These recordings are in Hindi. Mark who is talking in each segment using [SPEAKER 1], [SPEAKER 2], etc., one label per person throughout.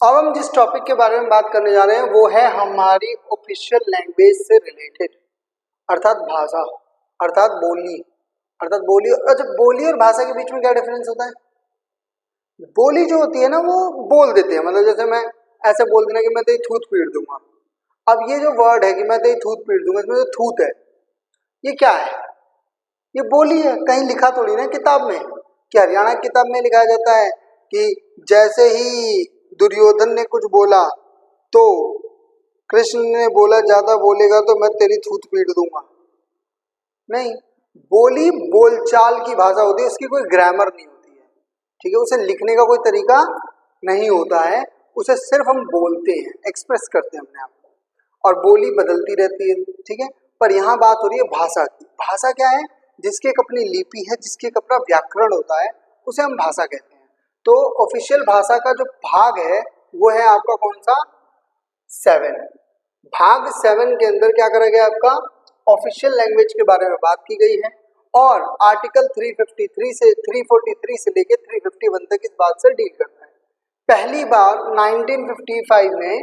[SPEAKER 1] अब हम जिस टॉपिक के बारे में बात करने जा रहे हैं वो है हमारी ऑफिशियल लैंग्वेज से रिलेटेड, अर्थात भाषा, अर्थात बोली, अच्छा, बोली और भाषा के बीच में क्या डिफरेंस होता है? बोली जो होती है ना वो बोल देते हैं, मतलब जैसे मैं ऐसे बोल देना कि मैं तेरी थूत पीट दूंगा। अब ये जो वर्ड है कि मैं तेरी थूत पीट दूंगा, इसमें जो थूत है ये क्या है? ये बोली है, कहीं लिखा थोड़ी ना किताब में कि हरियाणा की किताब में लिखा जाता है कि जैसे ही दुर्योधन ने कुछ बोला तो कृष्ण ने बोला ज्यादा बोलेगा तो मैं तेरी थूत पीट दूंगा। नहीं, बोली बोलचाल की भाषा होती है, उसकी कोई ग्रामर नहीं होती है, ठीक है, उसे लिखने का कोई तरीका नहीं होता है, उसे सिर्फ हम बोलते हैं, एक्सप्रेस करते हैं अपने आप को, और बोली बदलती रहती है, ठीक है। पर यहाँ बात हो रही है भाषा की। भाषा क्या है? जिसकी एक अपनी लिपि है, जिसकी एक अपना व्याकरण होता है, उसे हम भाषा कहते हैं। तो ऑफिशियल भाषा का जो भाग है वो है आपका कौन सा? 7। भाग 7 के अंदर क्या करा गया? आपका ऑफिशियल लैंग्वेज के बारे में बात की गई है, और आर्टिकल 353 से 343 से लेके 351 तक इस बात से डील करता है। पहली बार 1955 में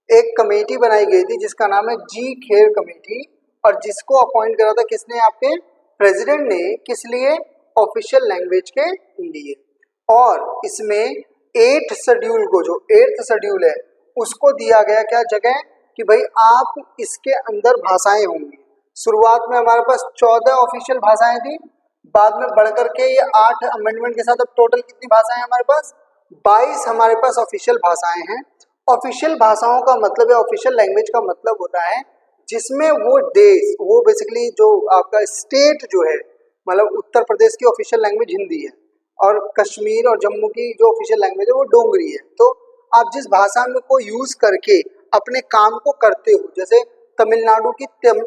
[SPEAKER 1] एक कमेटी बनाई गई थी जिसका नाम है जी खेर कमेटी, और जिसको अपॉइंट करा था किसने? आपके प्रेसिडेंट ने। किस लिए? ऑफिशियल लैंग्वेज के लिए। और इसमें 8th शेड्यूल को, जो 8th शेड्यूल है, उसको दिया गया क्या जगह कि भाई आप इसके अंदर भाषाएं होंगी। शुरुआत में हमारे पास 14 ऑफिशियल भाषाएं थी, बाद में बढ़कर के ये 8 अमेंडमेंट के साथ अब टोटल कितनी भाषाएं हमारे पास? 22 हमारे पास ऑफिशियल भाषाएं हैं। ऑफिशियल भाषाओं का मतलब है, ऑफिशियल लैंग्वेज का मतलब होता है जिसमें वो देश, वो बेसिकली जो आपका स्टेट जो है, मतलब उत्तर प्रदेश की ऑफिशियल लैंग्वेज हिंदी है, और कश्मीर और जम्मू की जो ऑफिशियल लैंग्वेज है वो डोगरी है। तो आप जिस भाषा में को यूज करके अपने काम को करते हो, जैसे तमिलनाडु की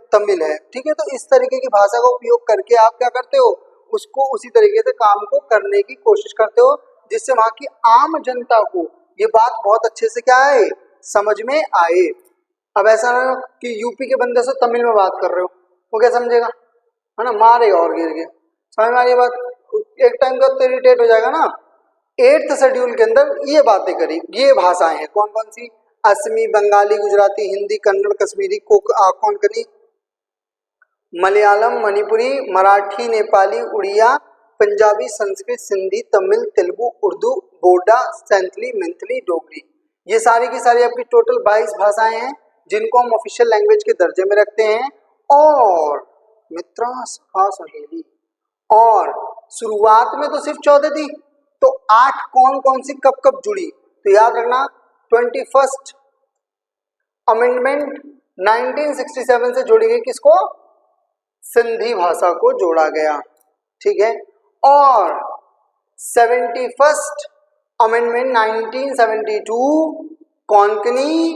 [SPEAKER 1] तमिल है, ठीक है, तो इस तरीके की भाषा का उपयोग करके आप क्या करते हो? उसको उसी तरीके से काम को करने की कोशिश करते हो, जिससे वहां की आम जनता को ये बात बहुत अच्छे से क्या है, समझ में आए। अब ऐसा ना कि यूपी के बंदे से तमिल में बात कर रहे हो, वो क्या समझेगा? है ना, मारेगा और गिर के। समझ में आ रही बात? एक टाइम का तो इरिटेट हो जाएगा ना। 8th शेड्यूल के अंदर ये बातें करी, ये भाषाएं हैं कौन कौन सी? असमी, बंगाली, गुजराती, हिंदी, कन्नड़, कश्मीरी, कोंकणी, मलयालम, मणिपुरी, मराठी, नेपाली, उड़िया, पंजाबी, संस्कृत, सिंधी, तमिल, तेलुगु, उर्दू, बोडा, सैंथली, मैथिली, डोगरी। ये सारी की सारी आपकी टोटल 22 भाषाएं हैं जिनको हम ऑफिशियल लैंग्वेज के दर्जे में रखते हैं। और मित्रा, सखा, सहेली, और शुरुआत में तो सिर्फ 14 थी, तो 8 कौन कौन सी कब कब जुड़ी? तो याद रखना, 21st अमेंडमेंट 1967 से जोड़ी गई, किसको? सिंधी भाषा को जोड़ा गया, ठीक है। और 71st अमेंडमेंट 1972 कोंकणी,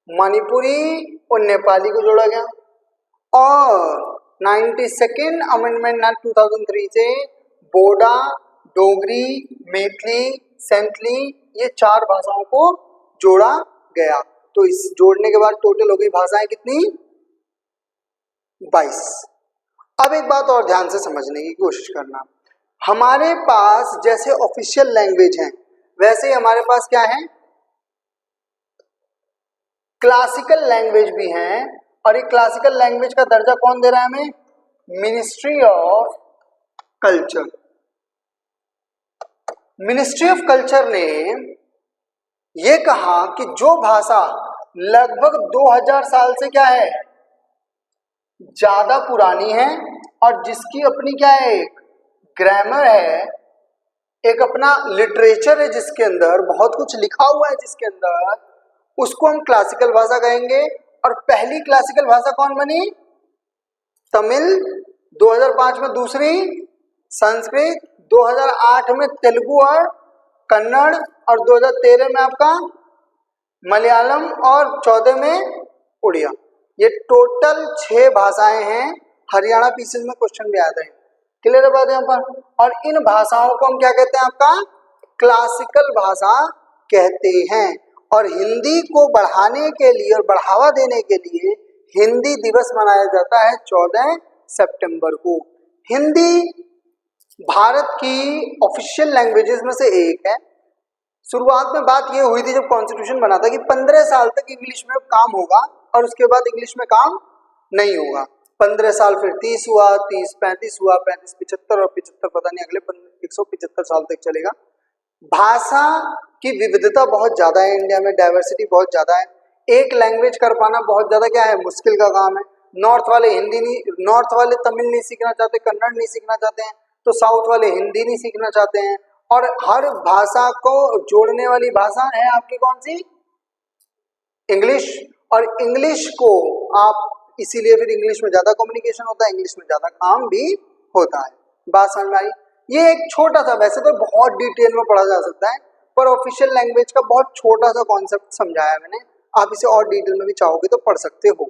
[SPEAKER 1] मणिपुरी और नेपाली को जोड़ा गया। और 92nd अमेंडमेंट 2003 से बोडा, डोगरी, मैथिली, सैंथली, ये 4 भाषाओं को जोड़ा गया। तो इस जोड़ने के बाद टोटल हो गई भाषाएं कितनी? 22। अब एक बात और ध्यान से समझने की कोशिश करना, हमारे पास जैसे ऑफिशियल लैंग्वेज है वैसे ही हमारे पास क्या है? क्लासिकल लैंग्वेज भी है। और ये क्लासिकल लैंग्वेज का दर्जा कौन दे रहा है हमें? Ministry of culture. Ministry of culture ने ये कहा कि जो भाषा लगभग 2000 साल से क्या है, ज्यादा पुरानी है, और जिसकी अपनी क्या है, एक ग्रामर है, एक अपना लिटरेचर है, जिसके अंदर बहुत कुछ लिखा हुआ है, जिसके अंदर, उसको हम क्लासिकल भाषा कहेंगे। और पहली क्लासिकल भाषा कौन बनी? तमिल, 2005 में दूसरी संस्कृत, 2008 में तेलुगु और कन्नड़, और 2013 में आपका मलयालम, और 14 में उड़िया। ये टोटल 6 भाषाएं हैं। हरियाणा पीसीएस में क्वेश्चन भी आते हैं, क्लियर है बात यहाँ पर? और इन भाषाओं को हम क्या कहते हैं? आपका क्लासिकल भाषा कहते हैं। और हिंदी को बढ़ाने के लिए और बढ़ावा देने के लिए हिंदी दिवस मनाया जाता है 14 सितंबर को। हिंदी भारत की ऑफिशियल लैंग्वेजेस में से एक है। शुरुआत में बात ये हुई थी जब कॉन्स्टिट्यूशन बना था कि 15 साल तक इंग्लिश में काम होगा और उसके बाद इंग्लिश में काम नहीं होगा। 15 साल, फिर 30 हुआ, 30 35 हुआ, 35 75 और 75 पता नहीं अगले 175 साल तक चलेगा। भाषा की विविधता बहुत ज्यादा है इंडिया में, डाइवर्सिटी बहुत ज्यादा है। एक लैंग्वेज कर पाना बहुत ज्यादा क्या है, मुश्किल का काम है। नॉर्थ वाले हिंदी नहीं, नॉर्थ वाले तमिल नहीं सीखना चाहते, कन्नड़ नहीं सीखना चाहते हैं, तो साउथ वाले हिंदी नहीं सीखना चाहते हैं। और हर भाषा को जोड़ने वाली भाषा है आपकी कौन सी, इंग्लिश। और इंग्लिश को आप इसीलिए फिर इंग्लिश में ज्यादा कम्युनिकेशन होता है, इंग्लिश में ज्यादा काम भी होता है। बात समझ में आई? ये एक छोटा सा, वैसे तो बहुत डिटेल में पढ़ा जा सकता है, पर ऑफिशियल लैंग्वेज का बहुत छोटा सा कॉन्सेप्ट समझाया मैंने। आप इसे और डिटेल में भी चाहोगे तो पढ़ सकते हो।